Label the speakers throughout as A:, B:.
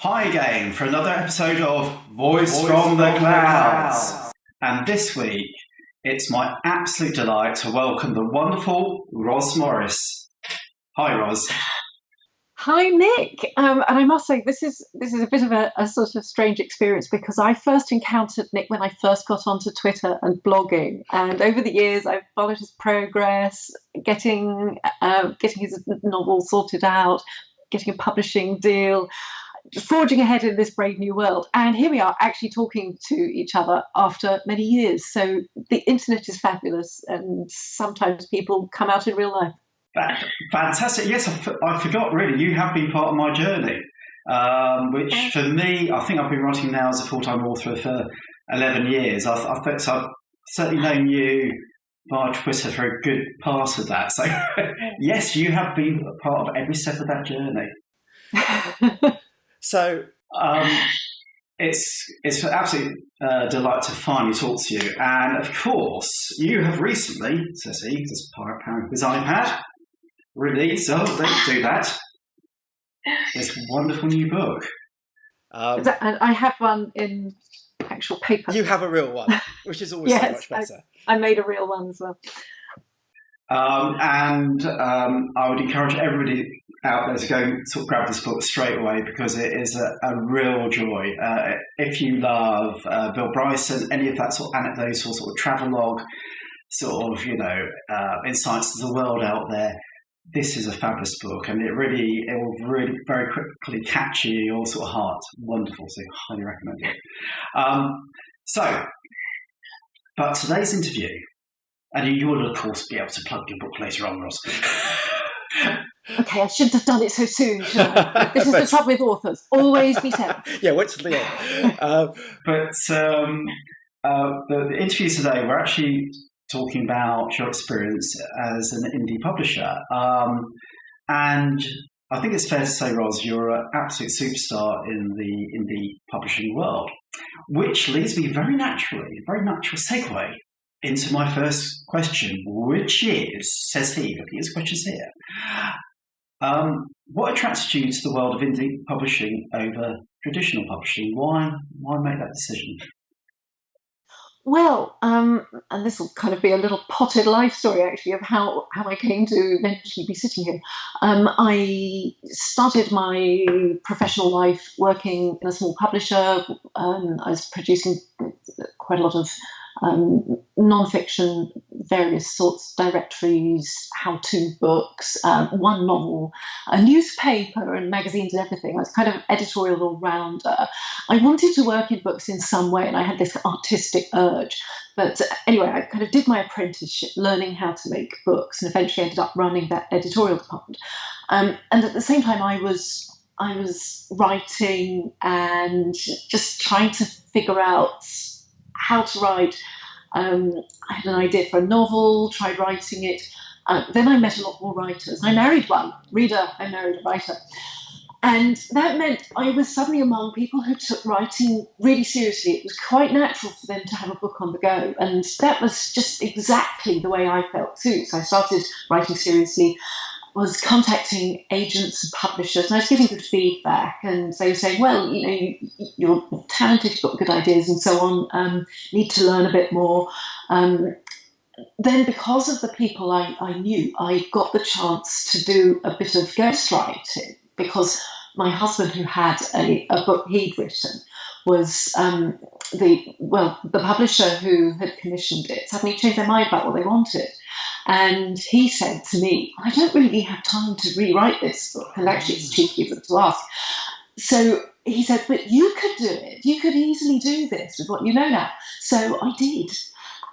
A: Hi again for another episode of Voice from the Clouds. And this week, it's my absolute delight to welcome the wonderful Roz Morris. Hi, Roz.
B: Hi, Nick. And I must say, this is a bit of a sort of strange experience because I first encountered Nick when I first got onto Twitter and blogging. And over the years, I've followed his progress, getting his novel sorted out, getting a publishing deal, forging ahead in this brave new world. And here we are actually talking to each other after many years. So the internet is fabulous, and sometimes people come out in real life.
A: Fantastic. Yes, I forgot really. You have been part of my journey, which for me, I think I've been writing now as a full-time author for 11 years. I've certainly known you via Twitter for a good part of that. So yes, you have been a part of every step of that journey.
C: So it's an absolute delight to finally talk to you. And of course, you have recently, Ceci, this apparent with iPad, released, don't do that, this wonderful new book.
B: And I have one in actual paper.
C: You have a real one, which is always so much better.
B: I made a real one as well.
A: I would encourage everybody out there to go and sort of grab this book straight away because it is a real joy. If you love Bill Bryson, any of that sort of anecdotal sort of travelogue, sort of, insights to the world out there, this is a fabulous book, and it will really very quickly capture your sort of heart. Wonderful, so highly recommend it. But today's interview, and you will of course be able to plug your book later on, Roz.
B: Okay, I shouldn't have done it so soon, should I? This is the trouble with authors. Always be said.
C: Yeah, wait till the end.
A: The interview today, we're actually talking about your experience as an indie publisher. And I think it's fair to say, Roz, you're an absolute superstar in the indie publishing world, which leads me very natural segue into my first question, which is, says he, looking at his questions here. What attracted you to the world of indie publishing over traditional publishing? Why make that decision?
B: Well, and this will kind of be a little potted life story, actually, of how I came to eventually be sitting here. I started my professional life working in a small publisher. I was producing quite a lot of non-fiction, various sorts, directories, how-to books, one novel, a newspaper and magazines and everything. I was kind of editorial all-rounder. I wanted to work in books in some way, and I had this artistic urge. But anyway, I kind of did my apprenticeship, learning how to make books, and eventually ended up running that editorial department. And at the same time, I was writing and just trying to figure out how to write. I had an idea for a novel, tried writing it. Then I met a lot more writers. I married one reader, I married a writer. And that meant I was suddenly among people who took writing really seriously. It was quite natural for them to have a book on the go. And that was just exactly the way I felt too. So I started writing seriously, was contacting agents and publishers, and I was giving good feedback, and they were saying, well, you're talented, you've got good ideas and so on, need to learn a bit more. Then because of the people I knew, I got the chance to do a bit of ghostwriting because my husband, who had a book he'd written, was the publisher who had commissioned it suddenly changed their mind about what they wanted. And he said to me, I don't really have time to rewrite this book. And actually, it's cheeky of them to ask. So he said, but you could do it. You could easily do this with what you know now. So I did.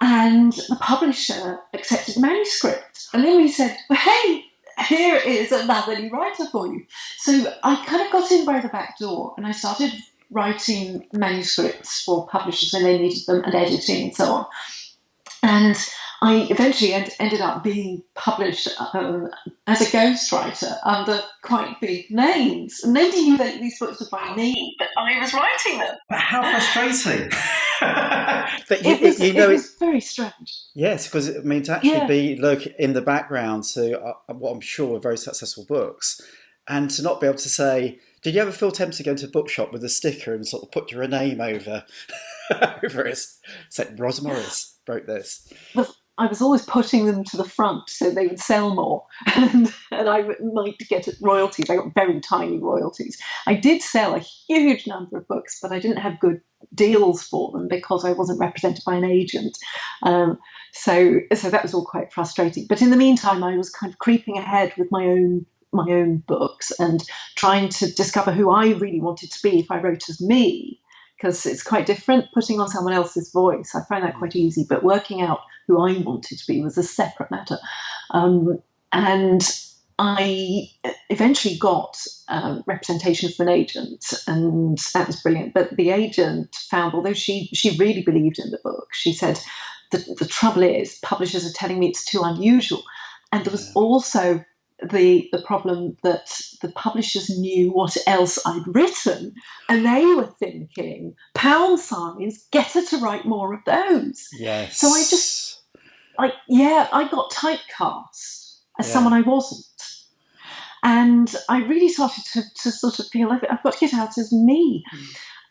B: And the publisher accepted the manuscript. And then we said, well, hey, here is another new writer for you. So I kind of got in by the back door, and I started writing manuscripts for publishers when they needed them, and editing and so on. And I eventually ended up being published as a ghostwriter under quite big names. Nobody knew that these books were by me, but I was writing them.
A: But how frustrating!
B: It was very strange.
C: Yes, because to actually be in the background to what I'm sure are very successful books, and to not be able to say, Did you ever feel tempted to go into a bookshop with a sticker and sort of put your name over over it? Said Roz Morris wrote this.
B: I was always putting them to the front so they would sell more, and I might get royalties. I got very tiny royalties. I did sell a huge number of books, but I didn't have good deals for them because I wasn't represented by an agent. So that was all quite frustrating. But in the meantime, I was kind of creeping ahead with my own books and trying to discover who I really wanted to be if I wrote as me. Because it's quite different putting on someone else's voice. I find that quite easy, but working out who I wanted to be was a separate matter. And I eventually got representation from an agent, and that was brilliant. But the agent found, although she really believed in the book, she said, the trouble is publishers are telling me it's too unusual. And there was also the problem that the publishers knew what else I'd written, and they were thinking, pound signs, get her to write more of those.
C: Yes.
B: So I got typecast as someone I wasn't. And I really started to sort of feel like I've got to get out as me.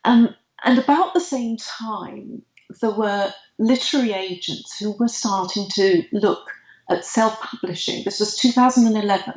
B: And about the same time, there were literary agents who were starting to look at self-publishing. This was 2011.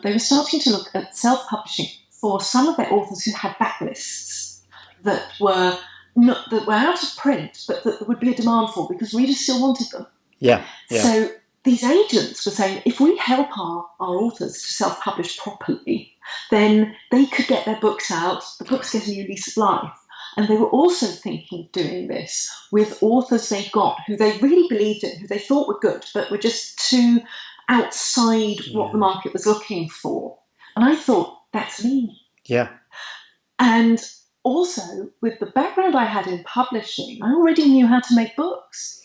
B: They were starting to look at self-publishing for some of their authors who had backlists that were out of print, but that there would be a demand for because readers still wanted them.
C: Yeah.
B: So these agents were saying, if we help our authors to self-publish properly, then they could get their books out, the books get a new lease of life. And they were also thinking of doing this with authors they got who they really believed in, who they thought were good, but were just too outside what the market was looking for. And I thought, that's me.
C: Yeah.
B: And also, with the background I had in publishing, I already knew how to make books.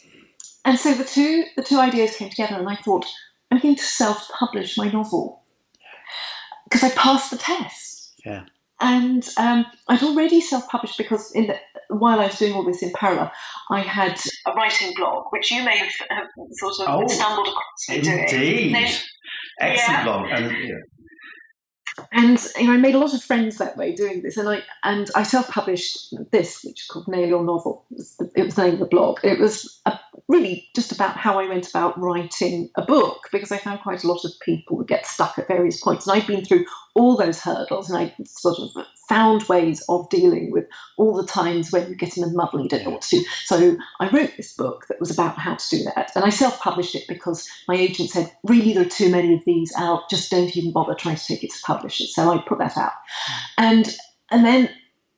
B: And so the two ideas came together, and I thought, I'm going to self-publish my novel because I passed the test.
C: Yeah.
B: And I'd already self-published because while I was doing all this in parallel, I had a writing blog, which you may have sort of stumbled across me doing.
C: Indeed. Excellent blog.
B: And I made a lot of friends that way doing this. And I self-published this, which is called Nail Your Novel. It was the name of the blog. It was really just about how I went about writing a book, because I found quite a lot of people would get stuck at various points. And I'd been through all those hurdles, and I sort of found ways of dealing with all the times when you get in a muddle and you don't know what to do. So I wrote this book that was about how to do that. And I self-published it because my agent said, really, there are too many of these out. Just don't even bother trying to take it to publishers. So I put that out. And then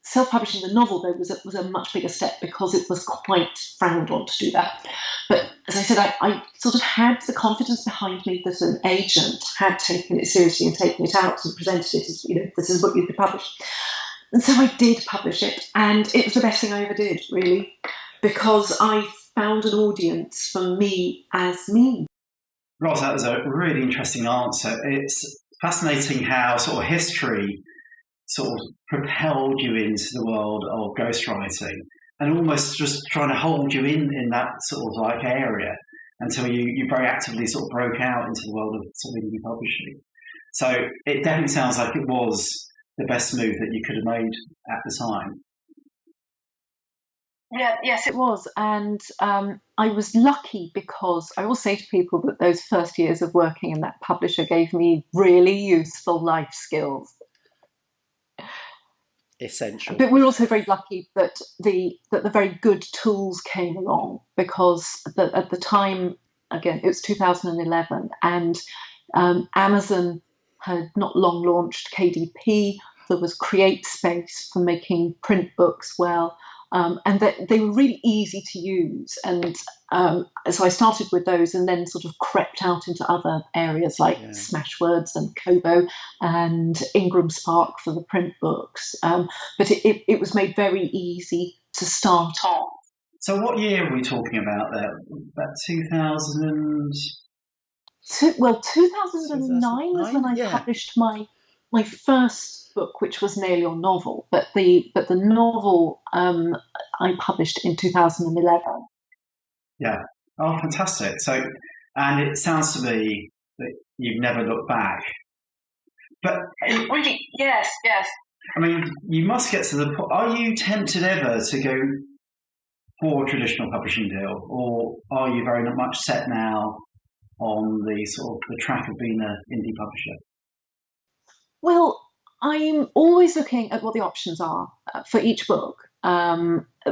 B: self-publishing the novel, though, was a much bigger step because it was quite frowned on to do that. But as I said, I sort of had the confidence behind me that an agent had taken it seriously and taken it out and presented it as, this is what you could publish. And so I did publish it, and it was the best thing I ever did, really, because I found an audience for me as me.
A: Roz, that was a really interesting answer. It's fascinating how sort of history sort of propelled you into the world of ghostwriting and almost just trying to hold you in that sort of like area until you very actively sort of broke out into the world of sort of indie publishing. So it definitely sounds like it was the best move that you could have made at the time.
B: Yeah, yes, it was. And I was lucky because I always say to people that those first years of working in that publisher gave me really useful life skills.
C: Essential.
B: But we're also very lucky that the very good tools came along, because at the time, again, it was 2011, and Amazon had not long launched KDP. There was CreateSpace for making print books well, and they were really easy to use. And so I started with those and then sort of crept out into other areas like Smashwords and Kobo and Ingram Spark for the print books. But it was made very easy to start on.
A: So what year are we talking about there? About 2000?
B: 2009 was when I published my first book, which was Nail Your Novel. But the novel I published in 2011.
A: Yeah. Oh, fantastic. So, and it sounds to me that you've never looked back. But
B: really, yes.
A: I mean, you must get to the point. Are you tempted ever to go for a traditional publishing deal, or are you very much set now on the sort of the track of being an indie publisher?
B: Well, I'm always looking at what the options are for each book.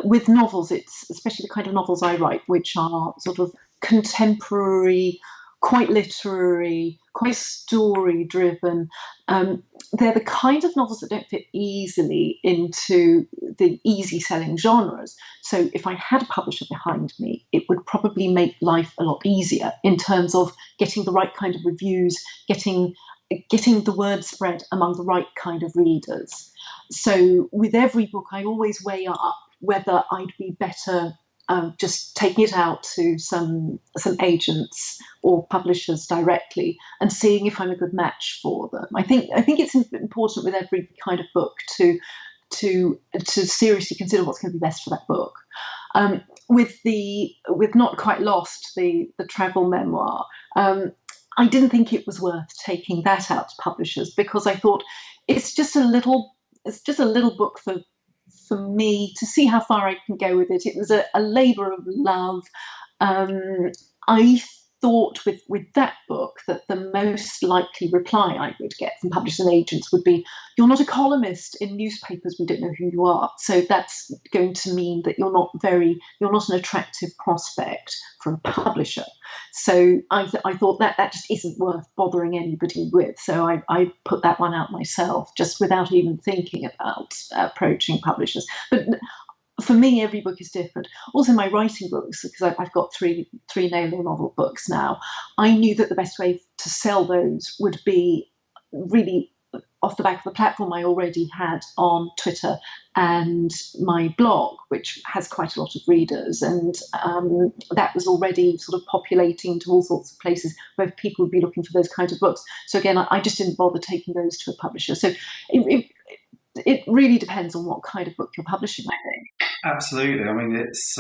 B: With novels, it's especially the kind of novels I write, which are sort of contemporary, quite literary, quite story-driven. They're the kind of novels that don't fit easily into the easy-selling genres. So if I had a publisher behind me, it would probably make life a lot easier in terms of getting the right kind of reviews, getting the word spread among the right kind of readers. So with every book, I always weigh up whether I'd be better just taking it out to some agents or publishers directly and seeing if I'm a good match for them. I think it's important with every kind of book to seriously consider what's going to be best for that book. With Not Quite Lost, the travel memoir, I didn't think it was worth taking that out to publishers because I thought it's just a little book for me to see how far I can go with it. It was a labour of love. I thought with that book that the most likely reply I would get from publishers and agents would be, "You're not a columnist in newspapers, we don't know who you are." So that's going to mean that you're not an attractive prospect for a publisher. So I thought that just isn't worth bothering anybody with. So I put that one out myself, just without even thinking about approaching publishers. But for me, every book is different. Also, my writing books, because I've got three no-law novel books now, I knew that the best way to sell those would be really off the back of the platform I already had on Twitter and my blog, which has quite a lot of readers. And that was already sort of populating to all sorts of places where people would be looking for those kinds of books. So again, I just didn't bother taking those to a publisher. So it really depends on what kind of book you're publishing, I think.
A: Absolutely. I mean, it's.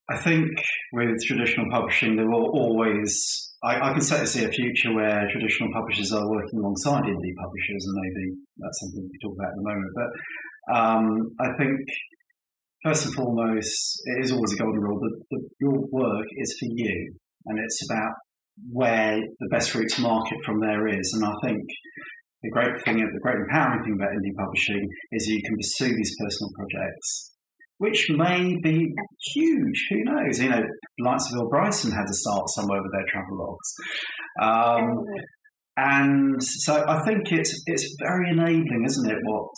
A: I think with traditional publishing, there will always. I can certainly see a future where traditional publishers are working alongside indie publishers, and maybe that's something we can talk about at the moment. But I think first and foremost, it is always a golden rule that your work is for you, and it's about where the best route to market from there is. And I think the great empowering thing about indie publishing is you can pursue these personal projects, which may be huge. Who knows? You know, the likes of Bill Bryson had to start somewhere with their travel logs. And so I think it's very enabling, isn't it? What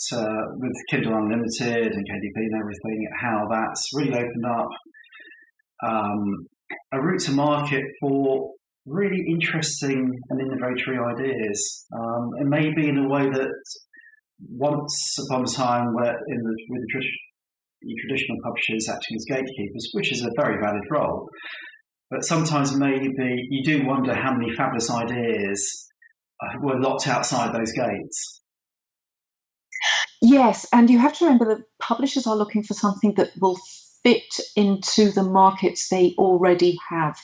A: with Kindle Unlimited and KDP and everything, how that's really opened up a route to market for really interesting and innovatory ideas, and maybe in a way that once upon a time, with the traditional publishers acting as gatekeepers, which is a very valid role, but sometimes maybe you do wonder how many fabulous ideas were locked outside those gates.
B: Yes, and you have to remember that publishers are looking for something that will fit into the markets they already have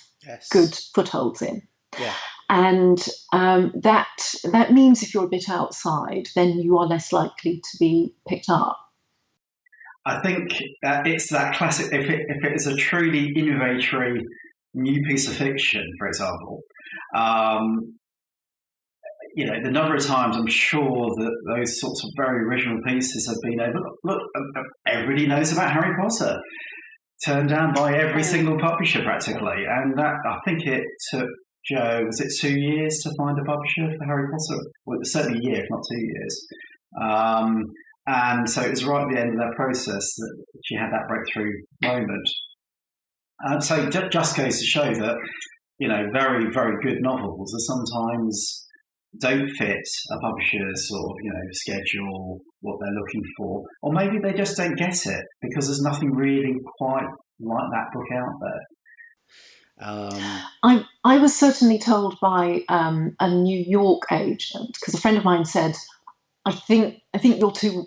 B: good footholds in.
D: Yeah.
B: And that means if you're a bit outside, then you are less likely to be picked up.
A: I think it's that classic, if it is a truly innovatory new piece of fiction, for example, you know, the number of times I'm sure that those sorts of very original pieces have been overlooked. Look, everybody knows about Harry Potter, turned down by every single publisher practically. And that, I think it took Joe, was it 2 years to find a publisher for Harry Potter? Well, it was certainly a year, if not 2 years. And so it was right at the end of that process that she had that breakthrough moment. And so it just goes to show that, you know, very, very good novels are sometimes don't fit a publisher's sort of, you know, schedule, what they're looking for. Or maybe they just don't get it because there's nothing really quite like that book out there.
B: I was certainly told by a New York agent, because a friend of mine said, I think you're too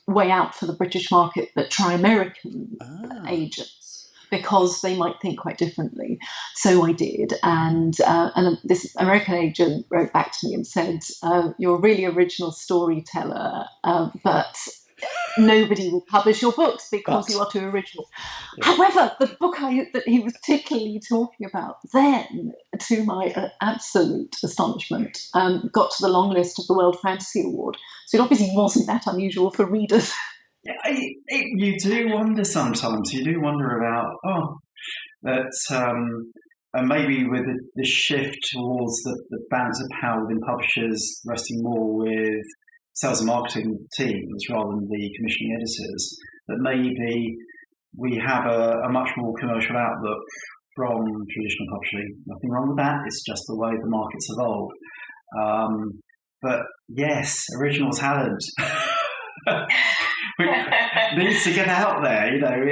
B: way out for the British market, but try American agents. because they might think quite differently. So I did, and this American agent wrote back to me and said, "You're a really original storyteller, but nobody will publish your books because you are too original." Yeah. However, the book that he was particularly talking about then, to my absolute astonishment, got to the long list of the World Fantasy Award. So it obviously wasn't that unusual for readers.
A: Yeah, you do wonder sometimes. You do wonder about, and maybe with the shift towards the balance of power within publishers resting more with sales and marketing teams rather than the commissioning editors, that maybe we have a much more commercial outlook from traditional publishing. Nothing wrong with that. It's just the way the market's evolved. But yes, original talent needs to get out there. There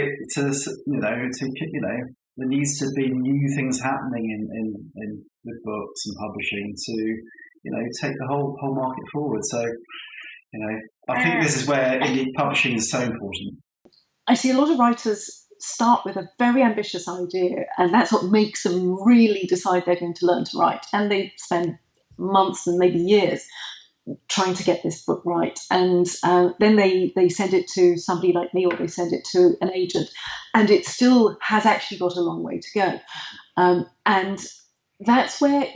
A: needs to be new things happening in with books and publishing to take the whole market forward. So I think this is where indie publishing is so important.
B: I see a lot of writers start with a very ambitious idea, and that's what makes them really decide they're going to learn to write. And they spend months and maybe years trying to get this book right. And then they send it to somebody like me, or they send it to an agent, and it still has actually got a long way to go. And that's where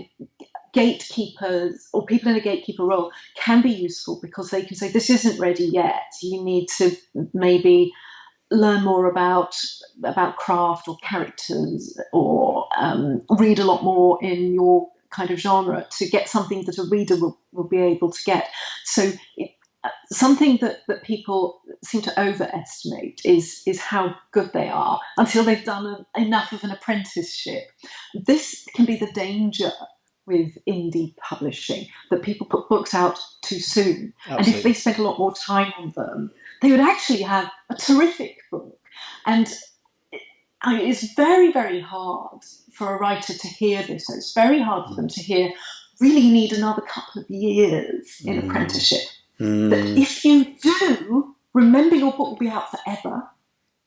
B: gatekeepers or people in a gatekeeper role can be useful, because they can say, this isn't ready yet. You need to maybe learn more about craft or characters, or read a lot more in your kind of genre to get something that a reader will be able to get. So something that people seem to overestimate is how good they are until they've done enough of an apprenticeship. This can be the danger with indie publishing, that people put books out too soon. Absolutely. And if they spent a lot more time on them, they would actually have a terrific book. And it's very, very hard for a writer to hear this. It's very hard for them to hear, really need another couple of years in apprenticeship. But if you do, remember your book will be out forever.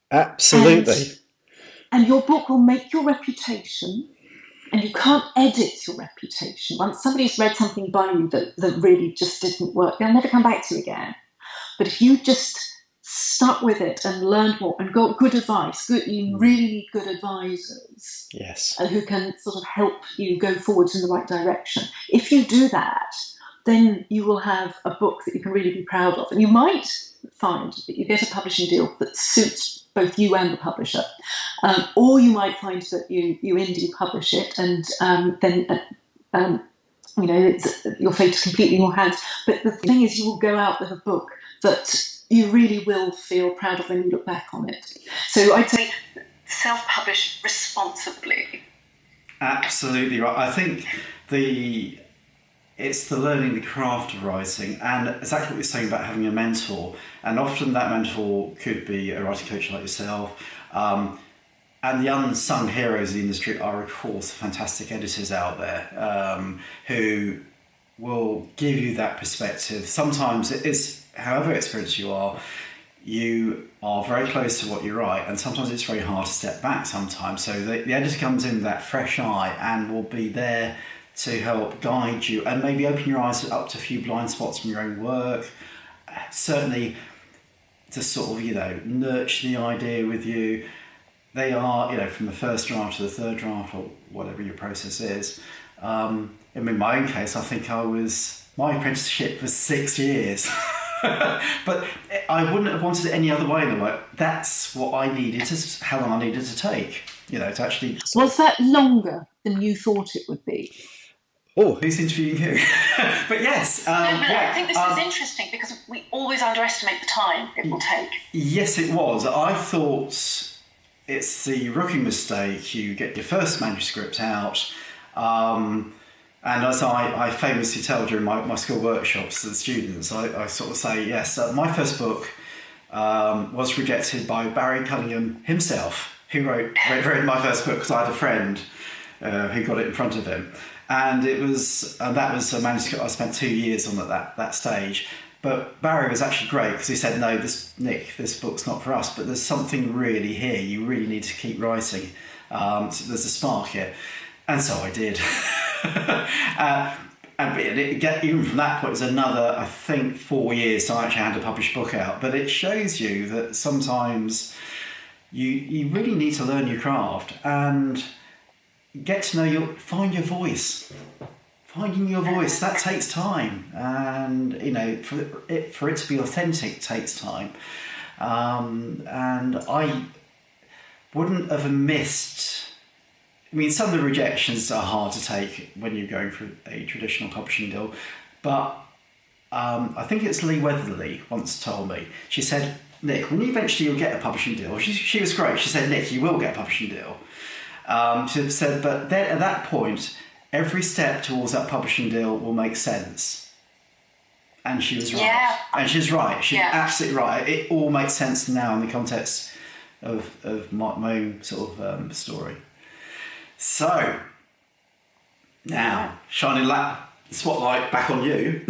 D: Absolutely.
B: And your book will make your reputation. And you can't edit your reputation. Once somebody's read something by you that really just didn't work, they'll never come back to you again. But if you just stuck with it and learned more and got good advice, you really need good advisors.
D: Yes.
B: Who can sort of help you go forwards in the right direction. If you do that, then you will have a book that you can really be proud of. And you might find that you get a publishing deal that suits both you and the publisher. Or you might find that you indie publish it, and then your fate is completely in your hands. But the thing is, you will go out with a book that you really will feel proud of when you look back on it. So I'd say self-publish responsibly.
A: Absolutely right. I think it's the learning the craft of writing, and exactly what you're saying about having a mentor. And often that mentor could be a writing coach like yourself. And the unsung heroes of the industry are, of course, fantastic editors out there who will give you that perspective. Sometimes it is, however experienced you are very close to what you write, and sometimes it's very hard to step back sometimes. So the editor comes in with that fresh eye and will be there to help guide you and maybe open your eyes up to a few blind spots from your own work. Certainly to sort of, nurture the idea with you. They are, from the first draft to the third draft, or whatever your process is. In my own case, I think my apprenticeship was 6 years. But I wouldn't have wanted it any other way in the work. That's what I needed, how long I needed to take, to actually...
B: Was that longer than you thought it would be?
A: Oh, who's interviewing who? But yes.
B: I think this is interesting, because we always underestimate the time it will take.
A: Yes, it was. I thought it's the rookie mistake. You get your first manuscript out. And as I famously tell during my school workshops to the students, I sort of say, yes, my first book was rejected by Barry Cunningham himself, who wrote my first book, because I had a friend who got it in front of him. And that was a manuscript I spent 2 years on at that stage. But Barry was actually great because he said, no, Nick, this book's not for us, but there's something really here. You really need to keep writing. So there's a spark here. And so I did. Even from that point, it was another, I think, 4 years to actually had a published book out. But it shows you that sometimes you really need to learn your craft and get to know find your voice. Finding your voice, that takes time. And, for it to be authentic takes time. And I wouldn't have missed... I mean, some of the rejections are hard to take when you're going for a traditional publishing deal, but I think it's Lee Weatherly once told me. She said, Nick, when eventually you'll get a publishing deal, she was great. She said, Nick, you will get a publishing deal. She said, but then at that point, every step towards that publishing deal will make sense. And she was right.
B: Yeah.
A: And she's right. She's absolutely right. It all makes sense now in the context of my own sort of story. So, now, shining spotlight back on you.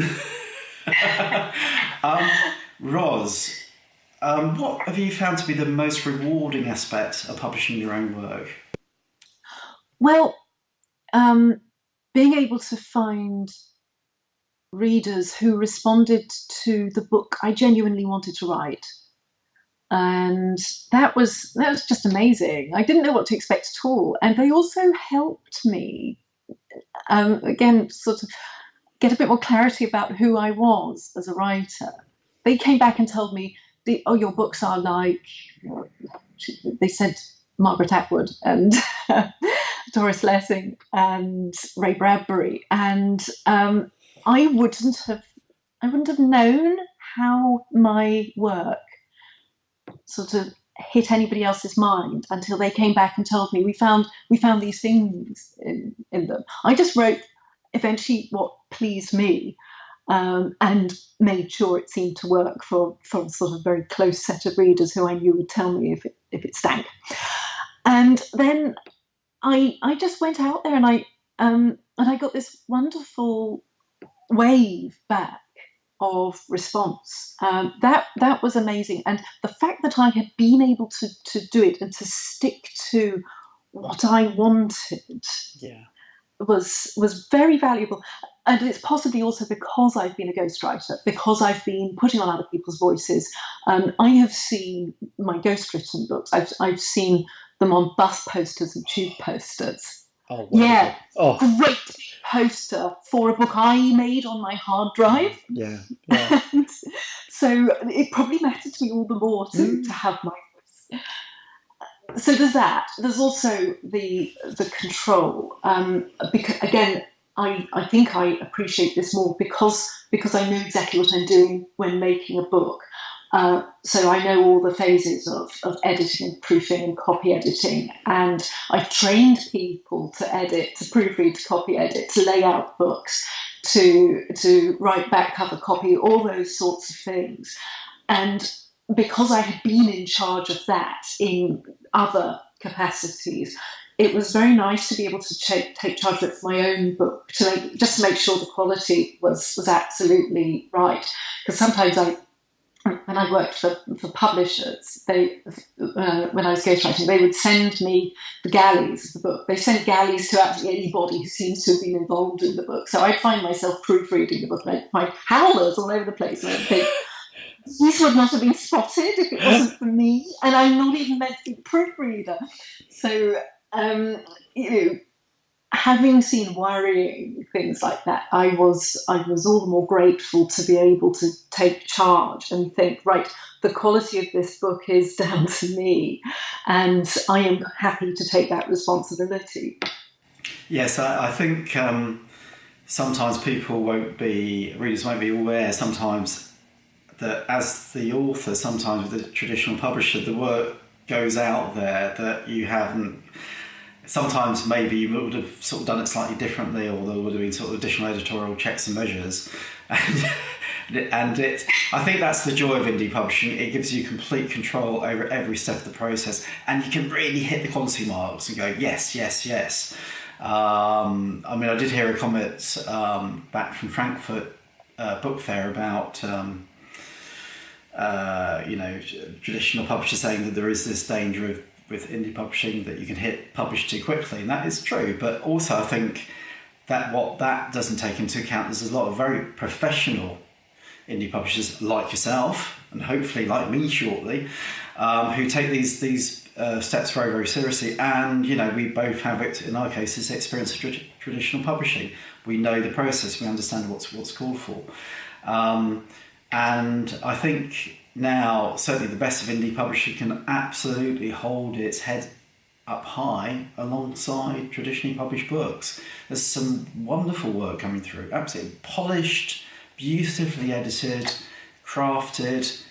A: Roz, what have you found to be the most rewarding aspect of publishing your own work?
B: Well, being able to find readers who responded to the book I genuinely wanted to write. And that was just amazing. I didn't know what to expect at all. And they also helped me, again, sort of get a bit more clarity about who I was as a writer. They came back and told me, your books are like, they said Margaret Atwood and Doris Lessing and Ray Bradbury. And I wouldn't have known how my work sort of hit anybody else's mind until they came back and told me we found these things in them. I just wrote eventually what pleased me, and made sure it seemed to work for a sort of very close set of readers who I knew would tell me if it stank. And then I just went out there and I got this wonderful wave back of response. That was amazing. And the fact that I had been able to do it and to stick to what I wanted was very valuable. And it's possibly also because I've been a ghostwriter, because I've been putting on other people's voices. I have seen my ghostwritten books. I've seen them on bus posters and tube posters.
D: Oh, wonderful.
B: Great poster for a book I made on my hard drive.
D: Yeah.
B: And so it probably mattered to me all the more to have my voice. So there's that. There's also the control. Because again, I think I appreciate this more because I know exactly what I'm doing when making a book. So I know all the phases of editing and proofing and copy editing, and I've trained people to edit, to proofread, to copy edit, to lay out books, to write back cover copy, all those sorts of things. And because I had been in charge of that in other capacities, it was very nice to be able to take charge of it for my own book, just to make sure the quality was absolutely right. Because sometimes when I worked for publishers, when I was ghostwriting, they would send me the galleys of the book. They sent galleys to absolutely anybody who seems to have been involved in the book. So I'd find myself proofreading the book, and I'd find howlers all over the place, and I'd think, these would not have been spotted if it wasn't for me, and I'm not even meant to be a proofreader. So, having seen worrying things like that, I was all the more grateful to be able to take charge and think, right, the quality of this book is down to me, and I am happy to take that responsibility.
A: Yes, I think sometimes readers won't be aware sometimes that as the author, sometimes with the traditional publisher, the work goes out there that you haven't. Sometimes maybe you would have sort of done it slightly differently, or there would have been sort of additional editorial checks and measures. And I think that's the joy of indie publishing. It gives you complete control over every step of the process, and you can really hit the quality marks and go, yes, yes, yes. I mean, I did hear a comment back from Frankfurt book fair about traditional publishers saying that there is this danger with indie publishing that you can hit publish too quickly, and that is true. But also, I think that what that doesn't take into account is there's a lot of very professional indie publishers like yourself, and hopefully like me shortly, who take these steps very, very seriously. And we both have it, in our cases, experience of traditional publishing. We know the process. We understand what's called for. And I think now, certainly the best of indie publishing can absolutely hold its head up high alongside traditionally published books. There's some wonderful work coming through, absolutely polished, beautifully edited, crafted,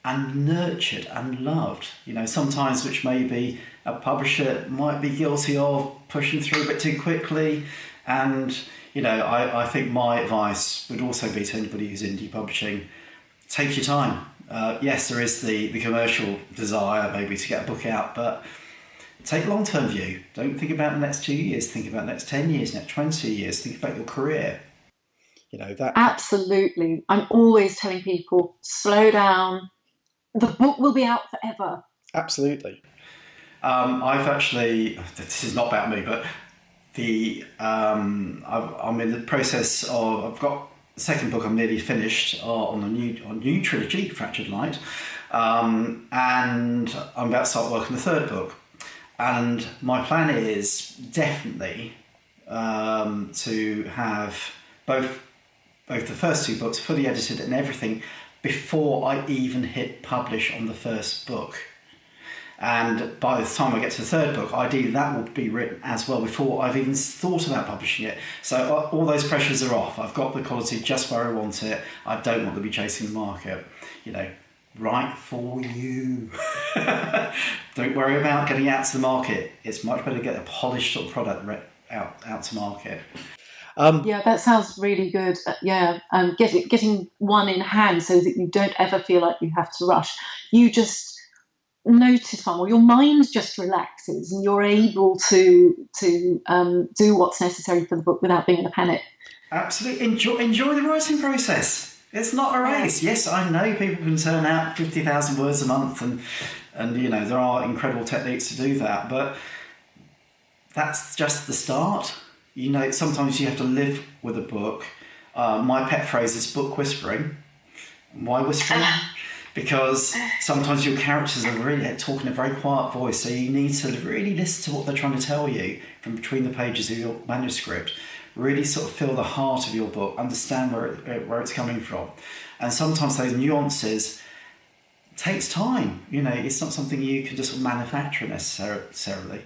A: and nurtured and loved. Sometimes which maybe a publisher might be guilty of pushing through a bit too quickly. And, I think my advice would also be to anybody who's indie publishing, take your time. Yes, there is the commercial desire maybe to get a book out, but take a long-term view. Don't think about the next 2 years. Think about the next 10 years, next 20 years. Think about your career. That.
B: Absolutely. I'm always telling people, slow down. The book will be out forever.
A: Absolutely. I've actually, this is not about me, but I'm in the process of, I've got the second book I'm nearly finished on a new trilogy, Fractured Light, and I'm about to start working on the third book. And my plan is definitely to have both the first two books fully edited and everything before I even hit publish on the first book. And by the time I get to the third book, ideally that will be written as well before I've even thought about publishing it. So all those pressures are off. I've got the quality just where I want it. I don't want to be chasing the market. Right for you. Don't worry about getting out to the market. It's much better to get a polished sort of product out to market.
B: Yeah, that sounds really good. Getting one in hand so that you don't ever feel like you have to rush. You just notify, or your mind just relaxes, and you're able to do what's necessary for the book without being in a panic.
A: Absolutely, enjoy the writing process. It's not a race. Yes, I know people can turn out 50,000 words a month, and there are incredible techniques to do that, but that's just the start. Sometimes you have to live with a book. My pet phrase is book whispering. Why whispering? Because sometimes your characters are really talking in a very quiet voice, so you need to really listen to what they're trying to tell you from between the pages of your manuscript. Really sort of feel the heart of your book, understand where it's coming from. And sometimes those nuances takes time. It's not something you can just manufacture necessarily.